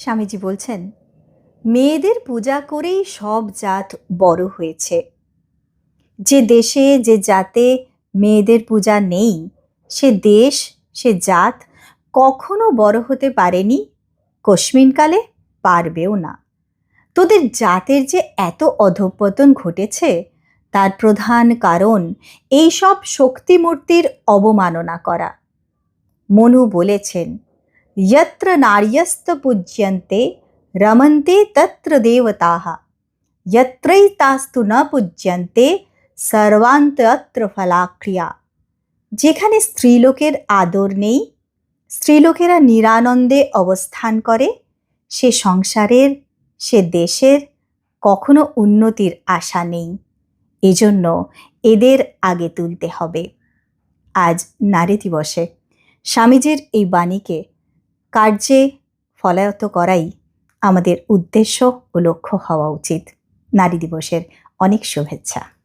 স্বামীজি বলছেন, মেয়েদের পূজা করেই সব জাত বড় হয়েছে। যে দেশে যে জাতে মেয়েদের পূজা নেই, সে দেশ সে জাত কখনো বড় হতে পারেনি, কস্মিনকালে পারবেও না। তোদের জাতের যে এত অধঃপতন ঘটেছে তার প্রধান কারণ এই সব শক্তিমূর্তির অবমাননা করা। মনু বলেছেন, যত্র নার্যস্ত পূজ্যন্তে রমন্তে তত্র দেবতাঃ, যত্রৈতাস্তু ন পূজ্যন্তে সর্বান্তত্র ফলাক্রিয়া। যেখানে স্ত্রীলোকের আদর নেই, স্ত্রীলোকেরা নিরানন্দে অবস্থান করে, সে সংসারের সে দেশের কখনো উন্নতির আশা নেই। এজন্য এদের আগে তুলতে হবে। আজ নারী দিবসে স্বামীজির এই বাণীকে কার্যে ফলায়ত করাই আমাদের উদ্দেশ্য ও লক্ষ্য হওয়া উচিত। নারী দিবসের অনেক শুভেচ্ছা।